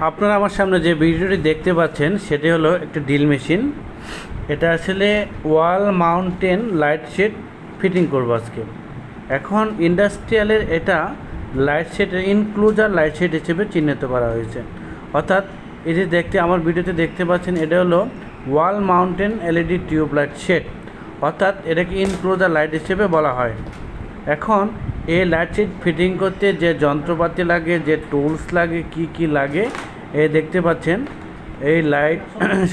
আপনারা আমার সামনে যে ভিডিওটি দেখতে পাচ্ছেন সেটি হলো একটা ড্রিল মেশিন। এটা আসলে ওয়াল মাউন্টেন লাইট শেড ফিটিং করবো আজকে। এখন ইন্ডাস্ট্রিয়ালের এটা লাইট শেডের ইনক্লুজার লাইট শেড হিসেবে চিহ্নিত করা হয়েছে। অর্থাৎ এই যে দেখতে আমার ভিডিওতে দেখতে পাচ্ছেন এটা হলো wall mountain LED tube light shade, অর্থাৎ এটাকে ইনক্লুজার লাইট হিসেবে বলা হয়। এখন এই লাইট শেড ফিটিং করতে যে যন্ত্রপাতি লাগে, যে টুলস লাগে, কি লাগে এই দেখতে পাচ্ছেন এই লাইট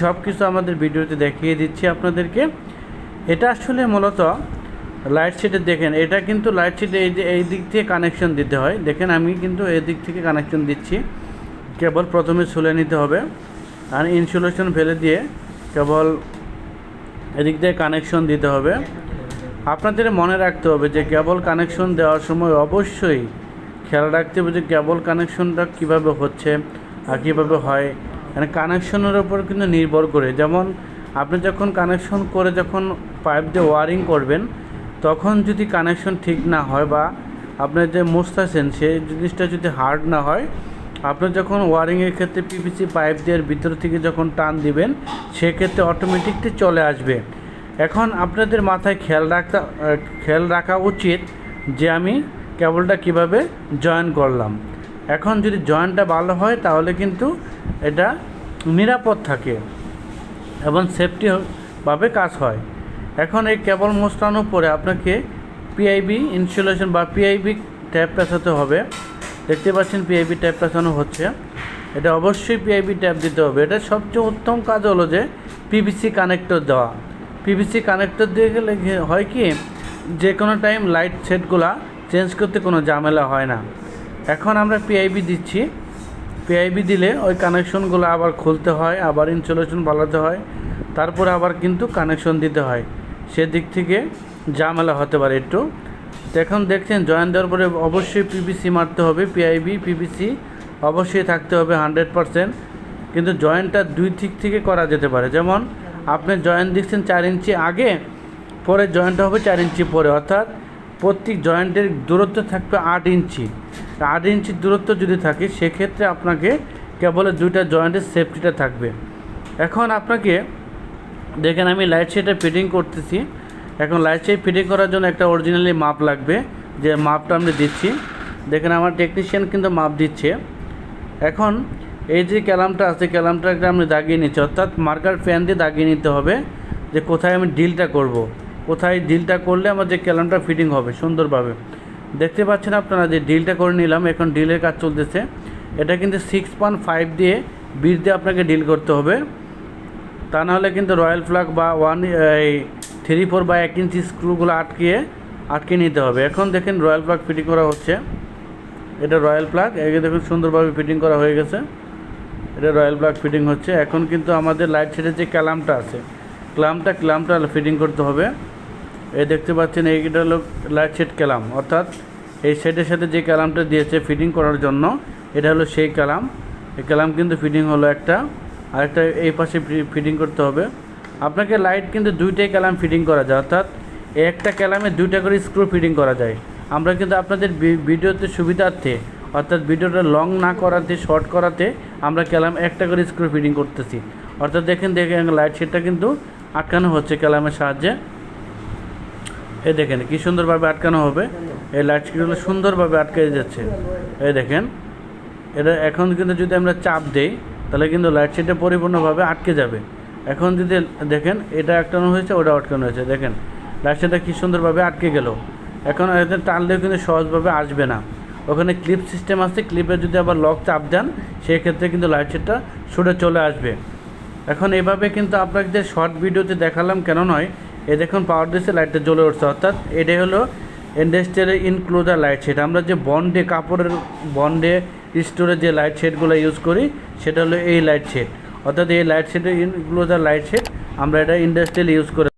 সব কিছু আমাদের ভিডিওতে দেখিয়ে দিচ্ছি আপনাদেরকে। এটা আসলে মূলত লাইট শেডে দেখেন, এটা কিন্তু লাইট শেডে এই যে এই দিক থেকে কানেকশন দিতে হয়। দেখেন আমি কিন্তু এই দিক থেকে কানেকশন দিচ্ছি। কেবল প্রথমে ছুলে নিতে হবে আর ইনসুলেশন ফেলে দিয়ে কেবল এদিক দিয়ে কানেকশন দিতে হবে। আপনাদের মনে রাখতে হবে যে কেবল কানেকশন দেওয়ার সময় অবশ্যই খেয়াল রাখতে হবে যে কেবল কানেকশনটা কীভাবে হচ্ছে আর কীভাবে হয়। মানে কানেকশনের ওপর কিন্তু নির্ভর করে, যেমন আপনি যখন কানেকশন করে যখন পাইপ দিয়ে ওয়ারিং করবেন তখন যদি কানেকশন ঠিক না হয় বা আপনার যে মুছতেছেন সেই জিনিসটা যদি হার্ড না হয়, আপনি যখন ওয়ারিংয়ের ক্ষেত্রে পিভিসি পাইপ দিয়ে ভিতর থেকে যখন টান দিবেন সেক্ষেত্রে অটোমেটিকলি চলে আসবে। এখন আপনাদের মাথায় খেয়াল রাখা উচিত যে আমি কেবলটা কিভাবে জয়েন করলাম। এখন যদি জয়েন্টটা ভালো হয় তাহলে কিন্তু এটা নিরাপদ থাকে এবং সেফটিভাবে কাজ হয়। এখন এই কেবল মোস্টানোর পরে আপনাকে পিআইবি ইনসুলেশন বা পিআইবি ট্যাপ পেঁচাতে হবে। দেখতে পাচ্ছেন পিআইবি ট্যাপ পেঁচানো হচ্ছে। এটা অবশ্যই পিআইবি ট্যাপ দিতে হবে। এটা সবচেয়ে উত্তম কাজ হলো যে পিভিসি কানেক্টর দেওয়া। পিভিসি কানেক্টর দিয়ে গেলে হয় কি, যে কোনো টাইম লাইট সেটগুলা চেঞ্জ করতে কোনো ঝামেলা হয় না। এখন আমরা পিআইবি দিচ্ছি। পিআইবি দিলে ওই কানেকশনগুলো আবার খুলতে হয়, আবার ইনসুলেশন বানাতে হয়, তারপরে আবার কিন্তু কানেকশন দিতে হয়। সেদিক থেকে ঝামেলা হতে পারে একটু। এখন দেখছেন জয়েন দেওয়ার পরে অবশ্যই পিভিসি মারতে হবে। পিআইবি পিভিসি অবশ্যই থাকতে হবে 100%। কিন্তু জয়েন্টটা দুই দিক থেকে করা যেতে পারে। যেমন আপনি জয়েন্ট দিচ্ছেন 4 ইঞ্চি আগে, পরে জয়েন্টটা হবে 4 ইঞ্চি পরে, অর্থাৎ প্রত্যেক জয়েন্টের দূরত্ব থাকবে 8 ইঞ্চি। 8 ইঞ্চির দূরত্ব যদি থাকে সেক্ষেত্রে আপনাকে কেবল দুইটা জয়েন্টের সেফটিটা থাকবে। এখন আপনাকে দেখেন আমি লাইট শেডটা ফিটিং করতেছি। এখন লাইট শেড ফিটিং করার জন্য একটা অরিজিনালি মাপ লাগবে, যে মাপটা আমি দিচ্ছি। দেখেন আমার টেকনিশিয়ান কিন্তু মাপ দিচ্ছে। এখন এই যে ক্যালামটা আছে, ক্যালামটাকে আমি দাগিয়ে নিচ্ছি, অর্থাৎ মার্কার পেন দিয়ে দাগিয়ে নিতে হবে যে কোথায় আমি ডিলটা করব, কোথায় ডিলটা করলে আমার যে ক্যালামটা ফিটিং হবে সুন্দরভাবে। দেখতে পাচ্ছেন আপনারা যে ডিলটা করে নিলাম। এখন ডিলের কাজ চলতেছে। এটা কিন্তু 6.5 দিয়ে 20 দিয়ে আপনাকে ডিল করতে হবে, তা নাহলে কিন্তু রয়্যাল প্লাগ বা 3/4 বা 1 ইঞ্চি স্ক্রুগুলো আটকে নিতে হবে। এখন দেখেন রয়্যাল প্লাগ ফিটিং করা হচ্ছে। এটা রয়্যাল প্লাগ, একে দেখুন সুন্দরভাবে ফিটিং করা হয়ে গেছে। এটা রয়্যাল প্লাগ ফিটিং হচ্ছে। এখন কিন্তু আমাদের লাইট শেডের যে ক্যালামটা আছে ক্লামটা ফিটিং করতে হবে। এই দেখতে পাচ্ছেন এইটা হলো লাইট শেড ক্যালাম, অর্থাৎ এই শেডের সাথে যে ক্যালামটা দিয়েছে ফিটিং করার জন্য এটা হলো সেই ক্যালাম। এই ক্যালাম কিন্তু ফিটিং হলো একটা, আরেকটা এই পাশে ফিটিং করতে হবে। আপনাকে লাইট কিন্তু দুইটাই ক্যালাম ফিটিং করা যায়, অর্থাৎ একটা ক্যালামে দুইটা করে স্ক্রু ফিটিং করা যায়। আমরা কিন্তু আপনাদের ভিডিওতে সুবিধার্থে, অর্থাৎ ভিডিওটা লং না করাতে, শর্ট করাতে আমরা ক্যালাম একটা করে স্ক্রু ফিটিং করতেছি। অর্থাৎ দেখেন লাইট শেডটা কিন্তু আটকানো হচ্ছে ক্যালামের সাহায্যে। এই দেখেন কি সুন্দরভাবে আটকানো হবে। এই লাইট শেডগুলো সুন্দরভাবে আটকে যাচ্ছে। এই দেখেন এটা এখন কিন্তু যদি আমরা চাপ দেই তাহলে কিন্তু লাইট শেডটা পরিপূর্ণভাবে আটকে যাবে। এখন যদি দেখেন এটা আটকানো হয়েছে, ওটা আটকানো হয়েছে, দেখেন লাইট শেডটা কী সুন্দরভাবে আটকে গেল। এখন এদের টানলেও কিন্তু সহজভাবে আসবে না। ওখানে ক্লিপ সিস্টেম আছে, ক্লিপে যদি আবার লক চাপ দেন সেই ক্ষেত্রে কিন্তু লাইট শেডটা ছুটে চলে আসবে। এখন এভাবে কিন্তু আপনাদের শর্ট ভিডিওতে দেখালাম, কেন নয় এই দেখুন পাওয়ার দিয়েছে লাইটটা জ্বলে উঠছে। অর্থাৎ এটাই হলো ইন্ডাস্ট্রিয়াল ইনক্লুজার লাইট শেড। আমরা যে বন্ডে কাপড়ের বন্ডে স্টোরে যে লাইট শেডগুলো ইউজ করি সেটা হলো এই লাইট শেড। অর্থাৎ এই লাইট শেডের ইনক্লুজার লাইট শেড আমরা এটা ইন্ডাস্ট্রিয়াল ইউজ করে